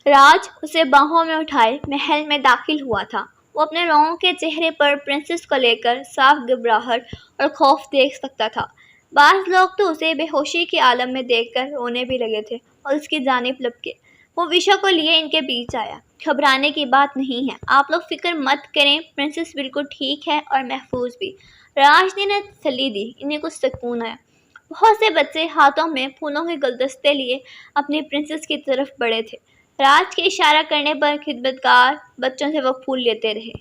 راج اسے باہوں میں اٹھائے محل میں داخل ہوا تھا۔ وہ اپنے لوگوں کے چہرے پر پرنسس کو لے کر صاف گھبراہٹ اور خوف دیکھ سکتا تھا۔ بعض لوگ تو اسے بے ہوشی کے عالم میں دیکھ کر رونے بھی لگے تھے اور اس کی جانب لپکے۔ وہ وشا کو لیے ان کے بیچ آیا۔ گھبرانے کی بات نہیں ہے، آپ لوگ فکر مت کریں، پرنسس بالکل ٹھیک ہے اور محفوظ بھی۔ راج نے انہیں تسلی دی۔ انہیں کچھ سکون آیا۔ بہت سے بچے ہاتھوں میں پھولوں کے گلدستے لیے اپنی پرنسس کی طرف بڑھے تھے۔ راج کے اشارہ کرنے پر خدمتگار بچوں سے وہ پھول لیتے رہے۔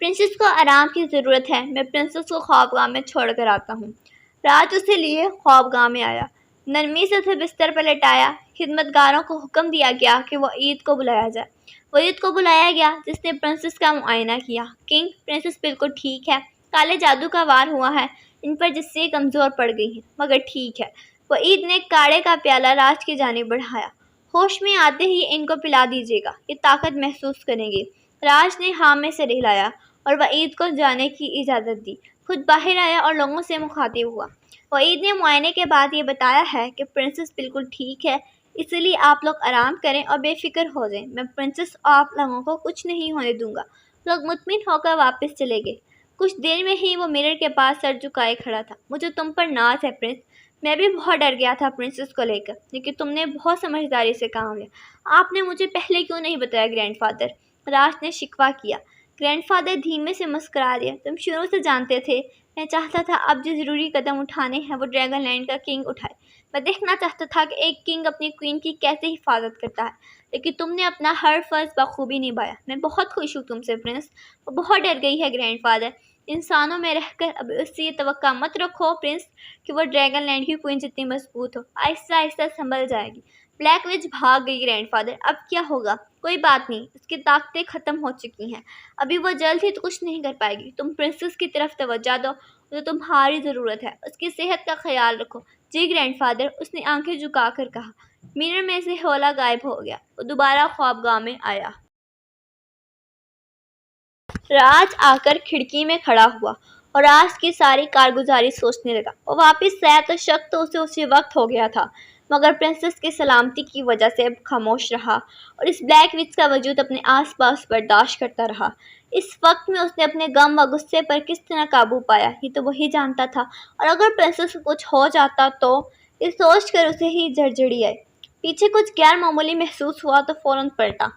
پرنسس کو آرام کی ضرورت ہے، میں پرنسس کو خوابگاہ میں چھوڑ کر آتا ہوں۔ راج اسے لیے خوابگاہ میں آیا، نرمی سے اسے بستر پر لٹایا۔ خدمتگاروں کو حکم دیا گیا کہ وہ عید کو بلایا جائے۔ وہ عید کو بلایا گیا جس نے پرنسس کا معائنہ کیا۔ کنگ، پرنسس بالکل ٹھیک ہے، کالے جادو کا وار ہوا ہے، ان پر جسے کمزور پڑ گئی ہیں، مگر ٹھیک ہے۔ وہ عید نے کاڑے کا پیالہ راج کی جانب بڑھایا۔ ہوش میں آتے ہی ان کو پلا دیجیے گا، یہ طاقت محسوس کریں گے۔ راج نے ہاں میں سر ہلایا اور وحید کو جانے کی اجازت دی۔ خود باہر آیا اور لوگوں سے مخاطب ہوا۔ وحید نے معائنے کے بعد یہ بتایا ہے کہ پرنسس بالکل ٹھیک ہے، اس لیے آپ لوگ آرام کریں اور بے فکر ہو جائیں۔ میں پرنسس اور آپ لوگوں کو کچھ نہیں ہونے دوں گا۔ لوگ مطمئن ہو کر واپس چلے گئے۔ کچھ دیر میں ہی وہ مرر کے پاس سر جھکائے کھڑا تھا۔ مجھے تم پر ناز ہے پرنس، میں بھی بہت ڈر گیا تھا پرنسس کو لے کر، لیکن تم نے بہت سمجھداری سے کام لیا۔ آپ نے مجھے پہلے کیوں نہیں بتایا گرینڈ فادر؟ راج نے شکوہ کیا۔ گرینڈ فادر دھیمے سے مسکرا دیا۔ تم شروع سے جانتے تھے، میں چاہتا تھا اب جو ضروری قدم اٹھانے ہیں وہ ڈریگن لینڈ کا کنگ اٹھائے۔ میں دیکھنا چاہتا تھا کہ ایک کنگ اپنی کوئین کی کیسے حفاظت کرتا ہے، لیکن تم نے اپنا ہر فرض بخوبی نبھایا۔ میں بہت خوش ہوں تم سے پرنس۔ وہ بہت ڈر گئی ہے گرینڈ فادر۔ انسانوں میں رہ کر اب اس سے یہ توقع مت رکھو پرنس کہ وہ ڈریگن لینڈ کی کوئین جتنی مضبوط ہو، آہستہ آہستہ سنبھل جائے گی۔ بلیک وچ بھاگ گئی گرینڈ فادر، اب کیا ہوگا؟ کوئی بات نہیں، اس کی طاقتیں ختم ہو چکی ہیں، ابھی وہ جلد ہی تو کچھ نہیں کر پائے گی۔ تم پرنسس کی طرف توجہ دو، اسے تمہاری ضرورت ہے، اس کی صحت کا خیال رکھو۔ جی گرینڈ فادر، اس نے آنکھیں جھکا کر کہا۔ مرر میں سے ہولہ غائب ہو گیا۔ وہ دوبارہ خوابگاہ میں آیا۔ راج آ کر کھڑکی میں کھڑا ہوا اور راج کی ساری کارگزاری سوچنے لگا۔ وہ واپس آیا تو شک تو اسے اسی وقت ہو گیا تھا، مگر پرنسس کی سلامتی کی وجہ سے اب خاموش رہا اور اس بلیک وچ کا وجود اپنے آس پاس برداشت کرتا رہا۔ اس وقت میں اس نے اپنے غم و غصے پر کس طرح قابو پایا، یہ تو وہی جانتا تھا، اور اگر پرنسس کو کچھ ہو جاتا تو؟ یہ سوچ کر اسے ہی جھڑجھڑی آئی۔ پیچھے کچھ غیر معمولی محسوس ہوا تو فوراً پلٹا۔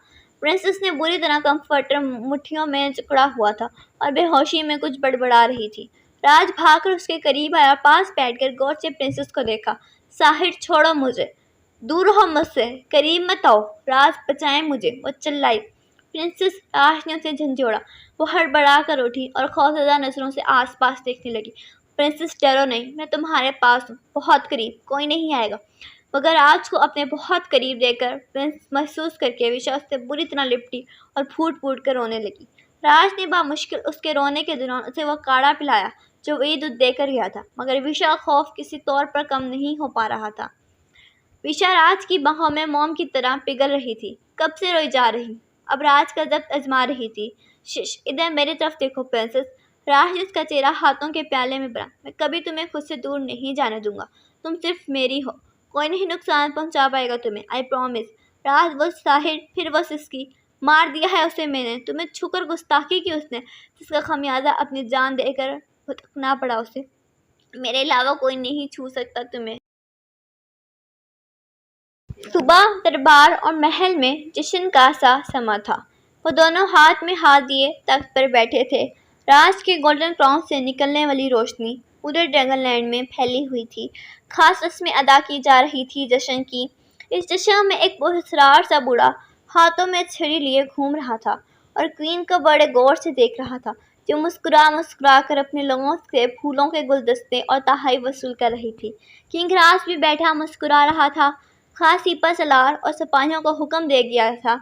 پرنسس نے بری طرح کمفرٹر مٹھیوں میں جکڑا ہوا تھا اور بے ہوشی میں کچھ بڑبڑا رہی تھی۔ راج بھاگ کر اس کے قریب آیا اور پاس بیٹھ کر غور سے پرنسس کو دیکھا۔ ساحر، چھوڑو مجھے، دور رہو مجھ سے، قریب مت آؤ، راج بچائیں مجھے، وہ چلائی۔ پرنسس، راج نے اسے جھنجھوڑا۔ وہ ہڑبڑا کر اٹھی اور خوفزدہ نظروں سے آس پاس دیکھنے لگی۔ پرنسس، ڈرو نہیں، میں تمہارے پاس ہوں، بہت قریب، کوئی نہیں آئے گا۔ مگر راج کو اپنے بہت قریب دیکھ کر پرنس محسوس کر کے وشا اس سے بری طرح لپٹی اور پھوٹ پھوٹ کر رونے لگی۔ راج نے بامشکل اس کے رونے کے دوران اسے وہ کاڑھا پلایا جو وہی دودھ دے کر گیا تھا، مگر وشا خوف کسی طور پر کم نہیں ہو پا رہا تھا۔ وشا راج کی باہوں میں موم کی طرح پگھل رہی تھی۔ کب سے روئی جا رہی، اب راج کا ضبط آزما رہی تھی۔ شش، ادھر میری طرف دیکھو پرنسس۔ راج نے اس کا چہرہ ہاتھوں کے پیالے میں بھرا۔ میں کبھی تمہیں خود سے دور نہیں جانے دوں گا، تم صرف میری ہو، کوئی نہیں نقصان پہنچا پائے گا تمہیں، آئی پرومس۔ راج، وہ ساحر، پھر وہ سسکی، مار دیا ہے اسے میں نے، تمہیں چھو کر گستاخی کی اس نے، جس کا خمیازہ اپنی جان دے کر بھگتنا پڑا اسے۔ میرے علاوہ کوئی نہیں چھو سکتا تمہیں۔ صبح دربار اور محل میں جشن کا سا سما تھا۔ وہ دونوں ہاتھ میں ہاتھ دیے تخت پر بیٹھے تھے۔ راج کے گولڈن کراؤن سے نکلنے والی روشنی پورے ڈریگن لینڈ میں پھیلی ہوئی تھی۔ خاص رسمیں ادا کی جا رہی تھی جشن کی۔ اس جشن میں ایک پراسرار سا بوڑھا ہاتھوں میں چھڑی لیے گھوم رہا تھا اور کوئین کو بڑے غور سے دیکھ رہا تھا، جو مسکرا مسکرا کر اپنے لوگوں سے پھولوں کے گلدستے اور تحائف وصول کر رہی تھی۔ کنگ راج بھی بیٹھا مسکرا رہا تھا۔ خاص سپہ سالار اور سپاہیوں کو حکم دے گیا تھا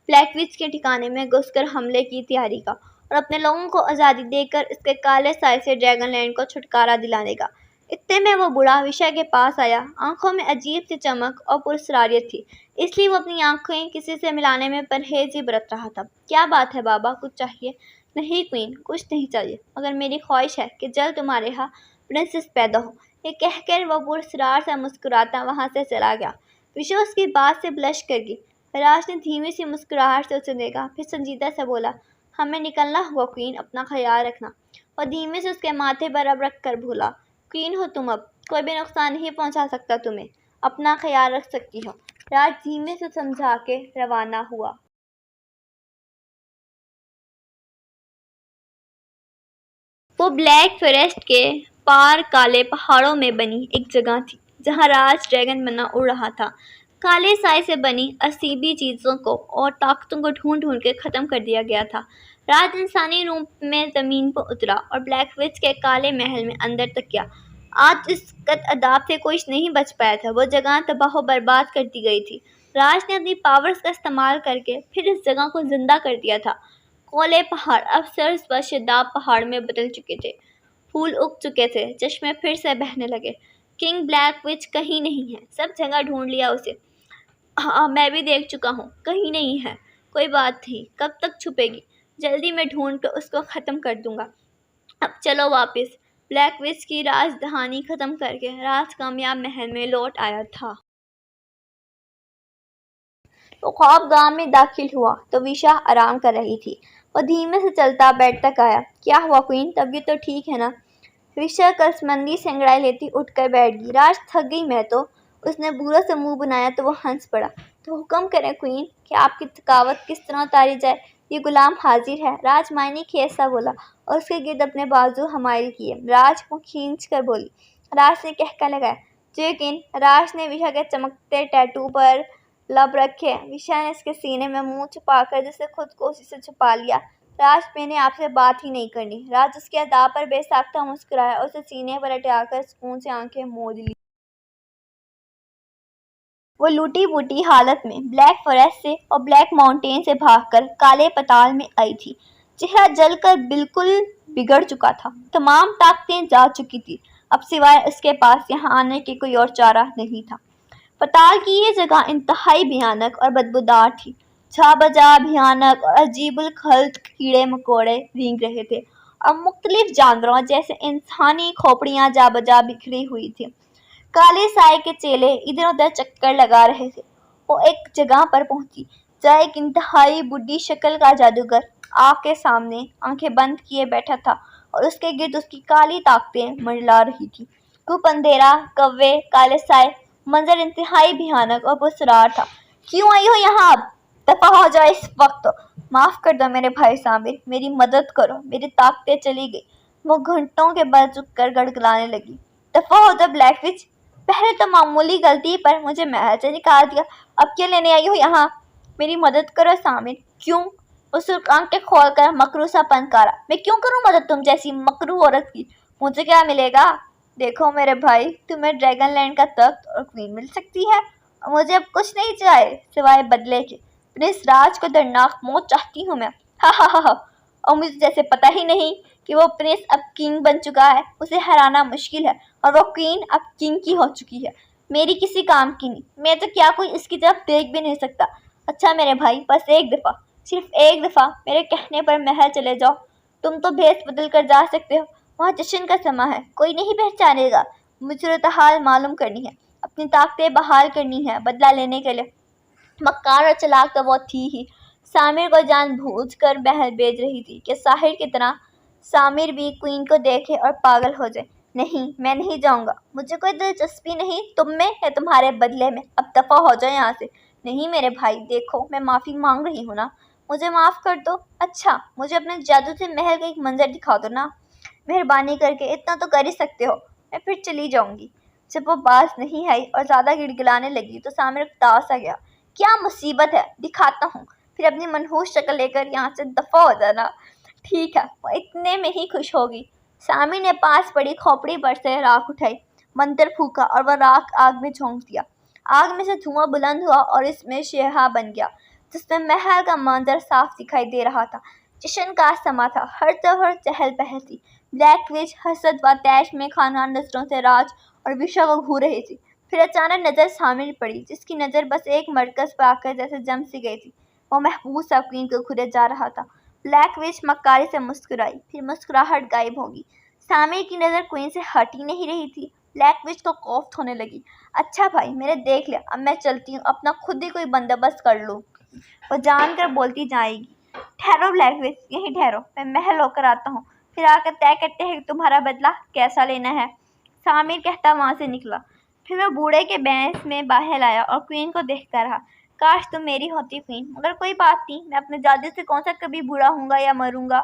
بلیک وچ کے ٹھکانے میں گھس کر حملے کی تیاری کا اور اپنے لوگوں کو آزادی دے کر اس کے کالے سائے سے ڈریگن لینڈ کو چھٹکارا دلانے کا۔ اتنے میں وہ بوڑھا وشا کے پاس آیا۔ آنکھوں میں عجیب سی چمک اور پراسراریت تھی، اس لیے وہ اپنی آنکھیں کسی سے ملانے میں پرہیز ہی برت رہا تھا۔ کیا بات ہے بابا، کچھ چاہیے؟ نہیں کوئین، کچھ نہیں چاہیے، مگر میری خواہش ہے کہ جلد تمہارے ہاں پرنسس پیدا ہو۔ یہ کہہ کر وہ پراسرار سا مسکراتا وہاں سے چلا گیا۔ وشا اس کی بات سے بلش کر گئی۔ راج نے دھیمی سی مسکراہٹ سے اسے دیکھا، پھر سنجیدہ سے بولا، ہمیں نکلنا ہوگا کوئین، اپنا خیال رکھنا، اور دھیمے سے اس کے ماتھے پر اب رکھ کر بولا، کوئین ہو تم اب، کوئی بھی نقصان نہیں پہنچا سکتا تمہیں، اپنا خیال رکھ سکتی ہو۔ راج دھیمے سے سمجھا کے روانہ ہوا۔ وہ بلیک فاریسٹ کے پار کالے پہاڑوں میں بنی ایک جگہ تھی جہاں راج ڈریگن بنا اڑ رہا تھا۔ کالے سائے سے بنی اسیبی چیزوں کو اور طاقتوں کو ڈھونڈ ڈھونڈ کے ختم کر دیا گیا تھا۔ راج انسانی روپ میں زمین پر اترا اور بلیک وچ کے کالے محل میں اندر تک گیا۔ آج اس قد عذاب سے کوئی نہیں بچ پایا تھا، وہ جگہ تباہ و برباد کر دی گئی تھی۔ راج نے اپنی پاورز کا استعمال کر کے پھر اس جگہ کو زندہ کر دیا تھا۔ کالے پہاڑ اب سرس و شاداب پہاڑ میں بدل چکے تھے، پھول اگ چکے تھے، چشمے پھر سے بہنے لگے۔ کنگ بلیک وچ کہیں نہیں ہے، سب جگہ ڈھونڈ لیا اسے۔ ہاں میں بھی دیکھ چکا ہوں، کہیں نہیں ہے۔ کوئی بات نہیں، کب تک چھپے گی؟ جلدی میں ڈھونڈ کر اس کو ختم کر دوں گا۔ اب چلو واپس۔ بلیک وچ کی راز دہانی ختم کر کے راج کامیاب محل میں لوٹ آیا تھا۔ وہ خواب گاہ میں داخل ہوا تو ویشا آرام کر رہی تھی۔ وہ دھیمے سے چلتا بیڈ تک آیا۔ کیا ہوا کوئین، طبیعت تو ٹھیک ہے نا؟ ویشا کسمندی سے انگڑائی لیتی اٹھ کر بیٹھ گئی۔ راج تھک گئی میں تو۔ اس نے برا سے منہ بنایا تو وہ ہنس پڑا۔ تو حکم کریں کوئین کہ آپ کی تھکاوٹ کس طرح اتاری جائے، یہ غلام حاضر ہے۔ راج معنی خیز سا بولا اور اس کے گرد اپنے بازو حمائل کیے۔ راج منہ کھینچ کر بولی۔ راج نے قہقہ لگایا، لیکن راج نے ویشا کے چمکتے ٹیٹو پر لب رکھے۔ ویشا نے اس کے سینے میں منہ چھپا کر جسے خود کو اسی سے چھپا لیا۔ راج میں نے آپ سے بات ہی نہیں کرنی۔ راج اس کے ادا پر بے ساختہ مسکرایا اور اسے سینے پر لٹا کر سکون سے آنکھیں موند لی۔ وہ لوٹی پوٹی حالت میں بلیک فاریسٹ سے اور بلیک ماؤنٹین سے بھاگ کر کالے پتال میں آئی تھی۔ چہرہ جل کر بالکل بگڑ چکا تھا، تمام طاقتیں جا چکی تھی، اب سوائے اس کے پاس یہاں آنے کے کوئی اور چارہ نہیں تھا۔ پتال کی یہ جگہ انتہائی بھیانک اور بدبودار تھی۔ جا بجا بھیانک اور عجیب الخلق کیڑے مکوڑے رینگ رہے تھے اور مختلف جانوروں جیسے انسانی کھوپڑیاں جا بجا بکھری ہوئی تھیں۔ کالے سائے کے چیلے ادھر ادھر چکر لگا رہے تھے۔ وہ ایک جگہ پر پہنچی جہاں ایک انتہائی بڈھی شکل کا جادوگر آگ کے سامنے آنکھیں بند کیے بیٹھا تھا اور اس کے گرد اس کی کالی طاقتیں منڈلا رہی تھی۔ خوب اندھیرا، کوے، کالے سائے، منظر انتہائی بھیانک اور پراسرار تھا۔ کیوں آئی ہو یہاں؟ اب دفع ہو جاؤ اس وقت۔ معاف کر دو میرے بھائی سامر، میری مدد کرو، میری طاقتیں چلی گئی۔ وہ گھنٹوں کے بل جھک کر گڑگڑانے لگی۔ دفع ہو جاؤ بلیک وچ، پہلے تو معمولی غلطی پر مجھے محل سے نکال دیا، اب کیا لینے آئی ہو یہاں؟ میری مدد کرو سامر۔ کیوں؟ اس آنکھیں کھول کر مکرو سا پنکارا۔ میں کیوں کروں مدد تم جیسی مکرو عورت کی؟ مجھے کیا ملے گا؟ دیکھو میرے بھائی، تمہیں ڈریگن لینڈ کا تخت اور کوئین مل سکتی ہے اور مجھے اب کچھ نہیں چاہیے سوائے بدلے کے۔ پرنس راج کو درناک موت چاہتی ہوں میں۔ ہا ہا ہا ہا۔ اور مجھے جیسے پتہ ہی نہیں کہ وہ پرنس اب کنگ بن چکا ہے، اسے ہرانا مشکل ہے، اور وہ کوئین اب کنگ کی ہو چکی ہے، میری کسی کام کی نہیں۔ میں تو کیا کوئی اس کی طرف دیکھ بھی نہیں سکتا۔ اچھا میرے بھائی، بس ایک دفعہ، صرف ایک دفعہ میرے کہنے پر محل چلے جاؤ۔ تم تو بھیس بدل کر جا سکتے ہو، وہاں جشن کا سما ہے، کوئی نہیں پہچانے گا۔ مجھے صورتحال معلوم کرنی ہے، اپنی طاقتیں بحال کرنی ہے بدلہ لینے کے لیے۔ مکار اور چلاک تو وہ تھی ہی، سامر کو جان بوجھ کر محل بھیج رہی تھی کہ ساحر کی طرح سامر بھی کوئین کو دیکھے اور پاگل ہو جائے۔ نہیں، میں نہیں جاؤں گا، مجھے کوئی دلچسپی نہیں تم میں یا تمہارے بدلے میں، اب دفع ہو جاؤ یہاں سے۔ نہیں میرے بھائی، دیکھو میں معافی مانگ رہی ہوں نا، مجھے معاف کر دو۔ اچھا مجھے اپنے جادو سے محل کا ایک منظر دکھا دو نا، مہربانی کر کے، اتنا تو کر ہی سکتے ہو، میں پھر چلی جاؤں گی۔ جب وہ باز نہیں آئی اور زیادہ گڑگڑانے لگی تو سامر اداس آ گیا۔ کیا مصیبت ہے، دکھاتا ہوں، پھر اپنی منحوس شکل لے کر یہاں سے دفع ہو جانا۔ ٹھیک ہے، وہ اتنے میں ہی خوش ہوگی۔ سامر نے پاس پڑی کھوپڑی پر سے راکھ اٹھائی، منتر پھونکا اور وہ راکھ آگ میں جھونک دیا۔ آگ میں سے دھواں بلند ہوا اور اس میں شعلہ بن گیا جس میں محل کا منظر صاف دکھائی دے رہا تھا۔ جشن کا سما تھا، ہر طرف چہل پہل تھی۔ بلیک وچ حسد و طیش میں خانہ نظروں سے راج اور ویشا کو گھور رہی تھی۔ پھر اچانک نظر سامر پڑی، جس کی نظر بس ایک مرکز پر آ کر جیسے جم سی گئی تھی۔ وہ محبوس سا کوئین کو گھورے جا رہا تھا۔ بلیک وچ مکاری سے مسکرائی، پھر مسکراہٹ غائب ہوگی۔ سامر کی نظر کوئین سے ہٹ ہی نہیں رہی تھی۔ بلیک وچ کو کوفت ہونے لگی۔ اچھا بھائی میں نے دیکھ لیا، اب میں چلتی ہوں، اپنا خود ہی کوئی بندوبست کر لوں، وہ جان کر بولتی جائے گی۔ ٹھہرو بلیک وچ، یہیں ٹھہرو، میں محل ہو کر آتا ہوں، پھر آ کر طے کرتے ہیں کہ تمہارا بدلہ کیسا لینا ہے۔ سامر کہتا وہاں سے نکلا۔ پھر وہ بوڑھے کے بینس میں باہر آیا اور کوئین کو دیکھتا رہا۔ کاش تم میری ہوتی کوئین، مگر کوئی بات نہیں، میں اپنے جادو سے کون سا کبھی بوڑھا ہوں گا یا مروں گا۔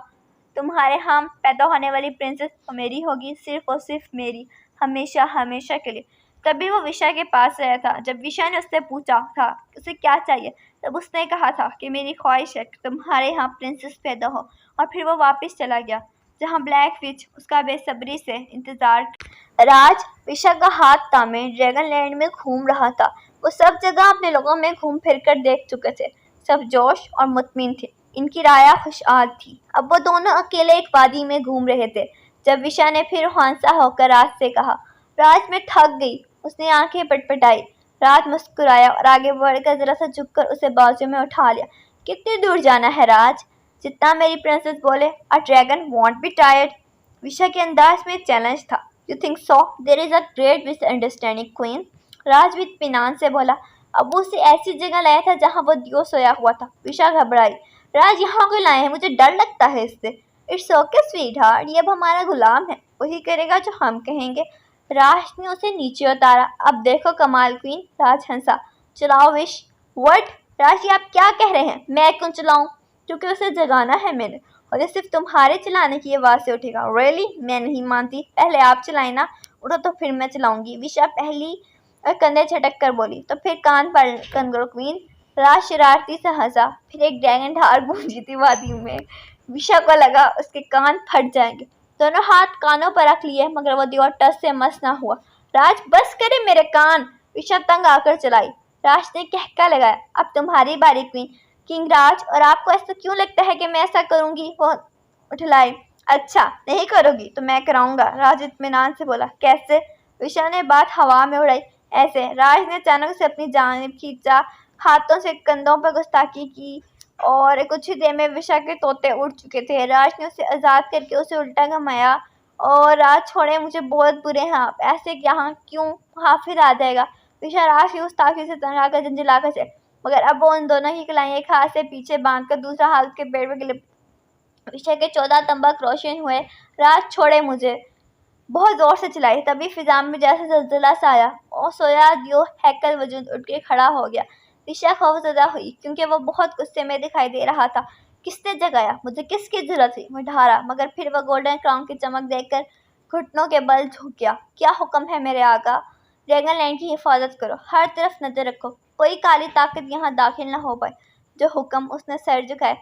تمہارے ہاں پیدا ہونے والی پرنسس تو میری ہوگی، صرف اور صرف میری، ہمیشہ ہمیشہ کے لیے۔ کبھی وہ وشا کے پاس رہا تھا۔ جب وشا نے اس سے پوچھا تھا کہ اسے کیا چاہیے، تب اس نے کہا تھا کہ میری خواہش ہے کہ تمہارے ہاں پرنسس پیدا ہو، اور پھر وہ واپس چلا گیا جہاں بلیک وچ اس کا بے صبری سے انتظار۔ راج وشا کا ہاتھ تھامے ڈریگن لینڈ میں گھوم رہا تھا۔ وہ سب جگہ اپنے لوگوں میں گھوم پھر کر دیکھ چکے تھے، سب جوش اور مطمئن تھے، ان کی رایا خوشحال تھی۔ اب وہ دونوں اکیلے ایک وادی میں گھوم رہے تھے جب وشا نے پھر ہونسا ہو کر راج سے کہا، راج میں تھک گئی۔ اس نے آنکھیں پٹپٹائی۔ راج مسکرایا اور آگے بڑھ کر ذرا سا جھک کر اسے بازو میں اٹھا لیا۔ کتنی دور جانا ہے راج؟ جتنا میری پرنسس بولے۔ A dragon won't be tired۔ وشا کے انداز میں چیلنج تھا۔ You think so? There is a great misunderstanding, Queen۔ راج بھی اطمینان سے بولا۔ اب وہ اسے ایسی جگہ لایا تھا جہاں وہ دیو سویا ہوا تھا۔ وشا گھبرائی۔ راج یہاں کو لائے ہیں، مجھے ڈر لگتا ہے اس سے۔ It's okay, sweetheart، یہ اب ہمارا غلام ہے، وہی کرے گا جو ہم کہیں گے۔ راج نے اسے نیچے اتارا۔ اب دیکھو کمال کوئین، راج ہنسا۔ چلاؤ وش۔ What؟ راج یہ آپ کیا کہہ رہے ہیں؟ میں کیوں چلاؤں؟ کیونکہ اسے جگانا ہے میں نے، اور یہ صرف تمہارے چلانے کی آواز سے اٹھے گا۔ Really؟ میں نہیں مانتی، پہلے آپ چلائیں نا، اٹھو تو پھر میں چلاؤں گی۔ وشا پہلی کندھے جھٹک کر بولی۔ تو پھر کان بند کرو کوئین۔ راج شرارتی سے ہنسا۔ پھر ایک ڈریگن ڈھار گونجی تھی وادی میں۔ وشا کو لگا اس کے کان پھٹ جائیں گے۔ دونوں ہاتھ کانوں پر رکھ لیے، مگر وہ دیور ٹس سے مس نہ ہوا۔ راج بس کرے میرے کان، وشا تنگ آ کر چلائی۔ راج نے کہکا لگایا۔ اب تمہاری باری کوئین۔ کنگ راج، اور آپ کو ایسا کیوں لگتا ہے کہ میں ایسا کروں گی؟ وہ اٹھلائی۔ اچھا نہیں کرو گی تو میں کراؤں گا، راج اطمینان سے بولا۔ کیسے؟ وشا نے بات ہوا میں اڑائی۔ ایسے۔ راج نے اچانک سے اپنی جانب کھینچا، ہاتھوں سے کندھوں پر گستاخی کی، اور کچھ ہی دیر میں وشا کے طوطے اڑ چکے تھے۔ راج نے اسے آزاد کر کے اسے الٹا گھمایا اور راج چھوڑے، مجھے بہت برے ہیں آپ، ایسے یہاں کیوں؟ محافظ آ جائے گا۔ وشا راج کی گستاخی سے تنگ آ کر جھنجھلا کر چلی، مگر اب وہ ان دونوں کی کلائیں ایک ہاتھ سے پیچھے باندھ کر دوسرا ہاتھ کے پیڑ میں وشا کے 14 تمبک روشن ہوئے۔ راج چھوڑے مجھے، بہت زور سے چلائی، تبھی فضا میں جیسے زلزلہ سا آیا اور سویا دیو ہیکل وجود اٹھ کے کھڑا ہو گیا۔ وشا خوفزدہ ہوئی کیونکہ وہ بہت غصے میں دکھائی دے رہا تھا۔ کس نے جگایا؟ مجھے کس کی ضرورت تھی؟ وہ ڈھارا، مگر پھر وہ گولڈن کراؤن کی چمک دیکھ کر گھٹنوں کے بل جھک گیا۔ کیا حکم ہے میرے آقا؟ ڈریگن لینڈ کی حفاظت کرو، ہر طرف نظر رکھو، کوئی کالی طاقت یہاں داخل نہ ہو پائے۔ جو حکم۔ اس نے سر جھکائے۔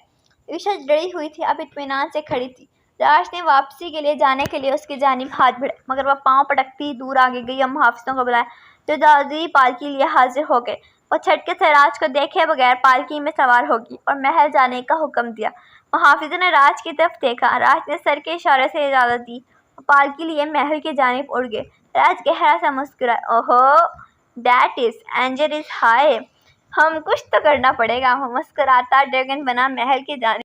وشا ڈری ہوئی تھی، اب اطمینان سے کھڑی تھی۔ راج نے واپسی کے لیے جانے کے لیے اس کی جانب ہاتھ بڑھائے، مگر وہ پاؤں پٹکتی دور آگے گئی اور محافظوں کو بلایا جو جادوئی پالکی لیے حاضر ہو گئے۔ وہ چھٹکے سے راج کو دیکھے بغیر پالکی میں سوار ہوگی اور محل جانے کا حکم دیا۔ محافظوں نے راج کی طرف دیکھا، راج نے سر کے اشارے سے اجازت دی اور پالکی لیے محل کی جانب اڑ گئے۔ راج گہرا سا مسکرایا۔ اوہو، that is angel is high, ہم کچھ تو کرنا پڑے گا۔ وہ مسکراتا ڈریگن بنا محل کی جانب